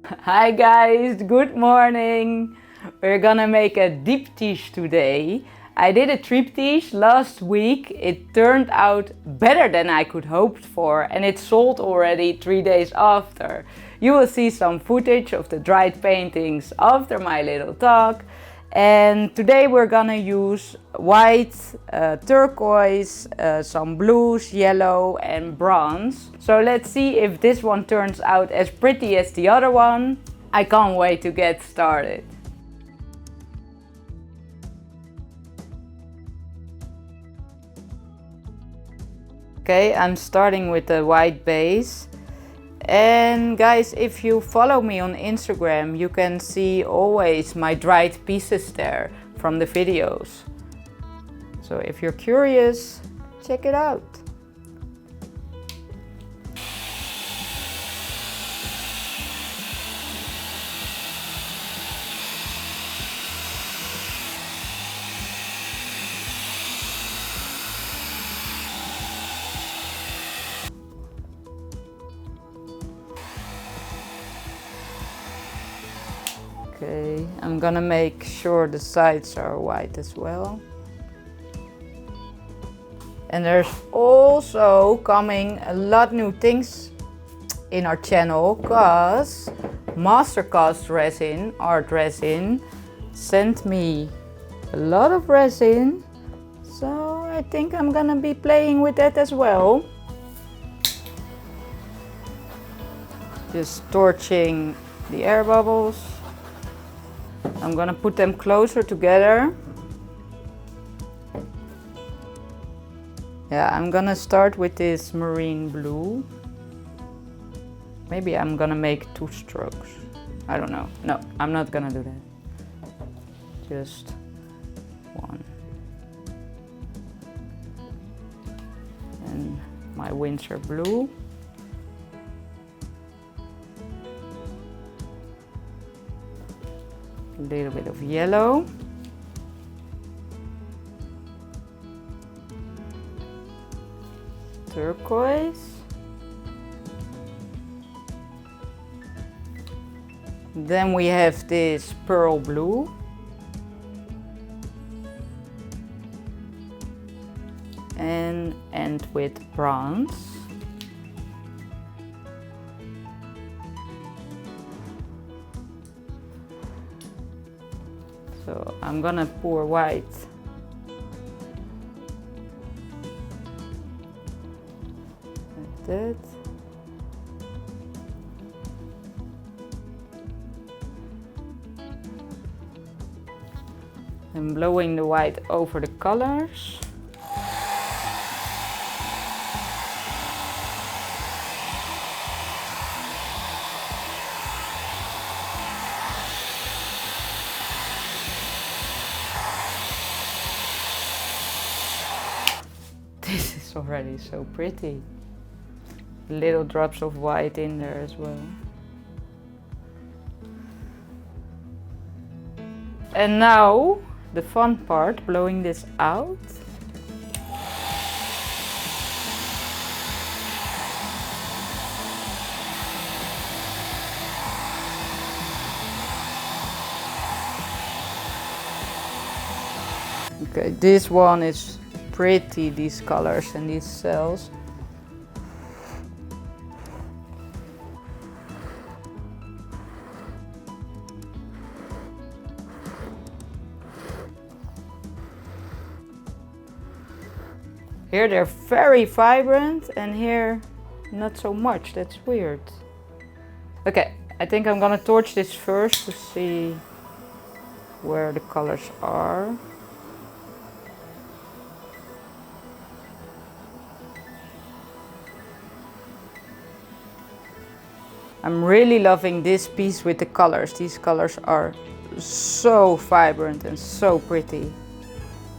Hi guys, good morning. We're gonna make a diptych today. I did a triptych last week. It turned out better than I could hope for and it sold already 3 days after. You will see some footage of the dried paintings after my little talk. And today we're gonna use white, turquoise, some blues, yellow and bronze. So let's see if this one turns out as pretty as the other one. I can't wait to get started. Okay, I'm starting with the white base. And guys, if you follow me on Instagram, you can see always my dried pieces there from the videos. So if you're curious, check it out. Okay, I'm gonna make sure the sides are white as well. And there's also coming a lot new things in our channel, cause Mastercast Resin, art resin, sent me a lot of resin. So I think I'm gonna be playing with that as well. Just torching the air bubbles. I'm gonna put them closer together. Yeah, I'm gonna start with this marine blue. Maybe I'm gonna make 2 strokes. I don't know. No, I'm not gonna do that. Just 1. And my winsor blue. A little bit of yellow. Turquoise. Then we have this pearl blue. And end with bronze. So I'm gonna pour white. Like that. And blowing the white over the colors. This is already so pretty. Little drops of white in there as well. And now the fun part, blowing this out. Okay, this one is pretty, these colors and these cells. Here they're very vibrant and here not so much. That's weird. Okay, I think I'm gonna torch this first to see where the colors are. I'm really loving this piece with the colors. These colors are so vibrant and so pretty.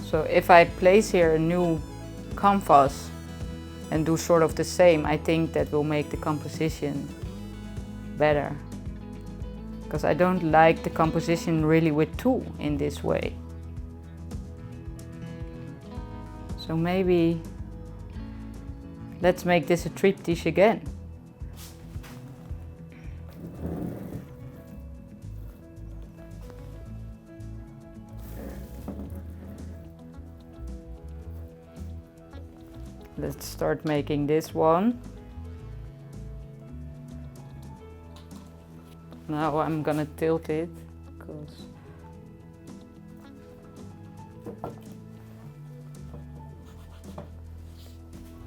So if I place here a new canvas and do sort of the same, I think that will make the composition better. Because I don't like the composition really with 2 in this way. So maybe let's make this a triptych again. let's start making this one. Now I'm gonna tilt it, because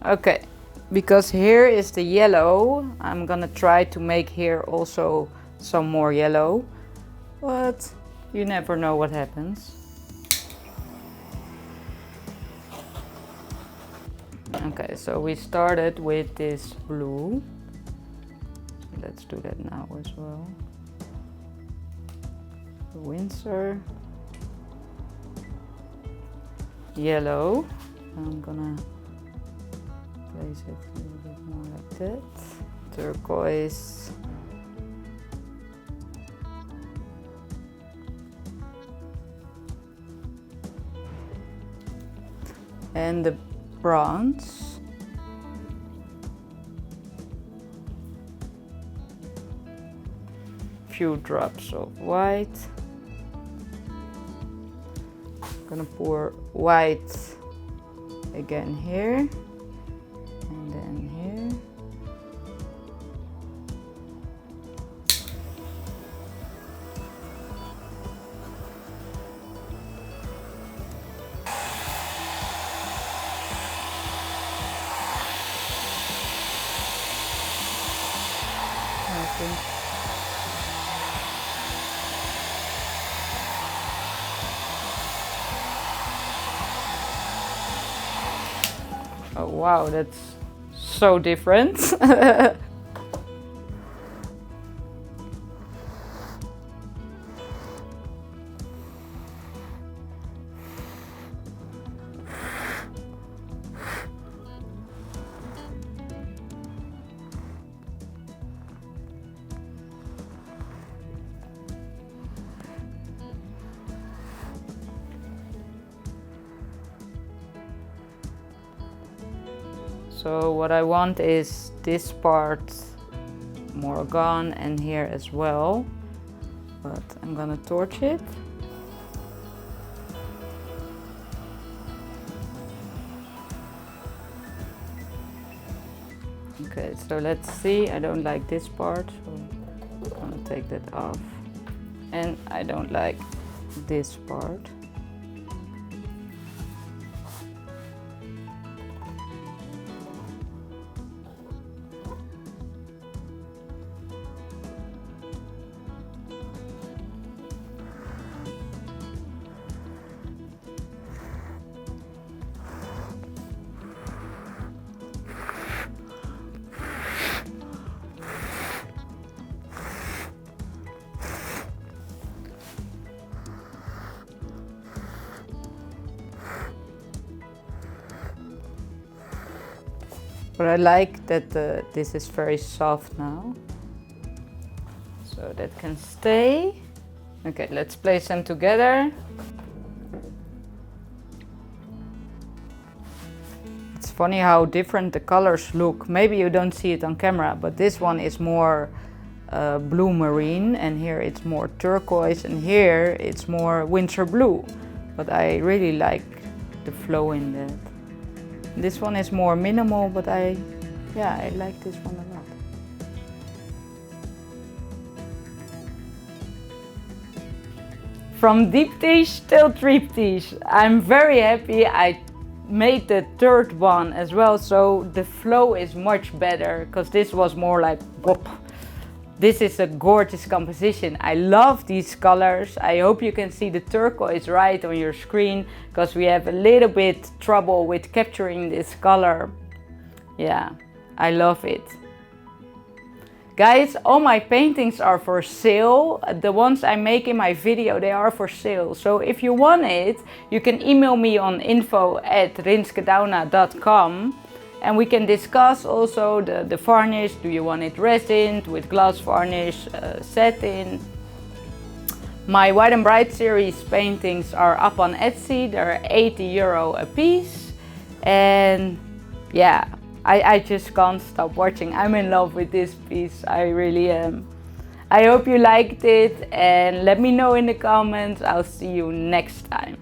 okay, because here is the yellow, I'm gonna try to make here also some more yellow, but you never know what happens. Okay, so we started with this blue. Let's do that now as well. Winsor. Yellow. I'm gonna place it a little bit more like that. Turquoise. And the bronze. Few drops of white. I'm gonna pour white again here and then here. Oh wow, that's so different. So what I want is this part more gone and here as well, but I'm gonna torch it. Okay, so let's see, I don't like this part, so I'm gonna take that off. And I don't like this part. But I like that this is very soft now, so that can stay. Okay, let's place them together. It's funny how different the colors look. Maybe you don't see it on camera, but this one is more blue marine, and here it's more turquoise, and here it's more winter blue. But I really like the flow in that. This one is more minimal, but I like this one a lot. From diptych till triptych, I'm very happy I made the third one as well, so the flow is much better, because this was more like whoop. This is a gorgeous composition. I love these colors. I hope you can see the turquoise right on your screen, because we have a little bit trouble with capturing this color. Yeah, I love it. Guys, all my paintings are for sale. The ones I make in my video, they are for sale. So if you want it, you can email me on info@rinskedouna.com. And we can discuss also the varnish. Do you want it resined, with gloss varnish, satin? My White and Bright series paintings are up on Etsy. They're €80 a piece. And yeah, I just can't stop watching. I'm in love with this piece, I really am. I hope you liked it, and let me know in the comments. I'll see you next time.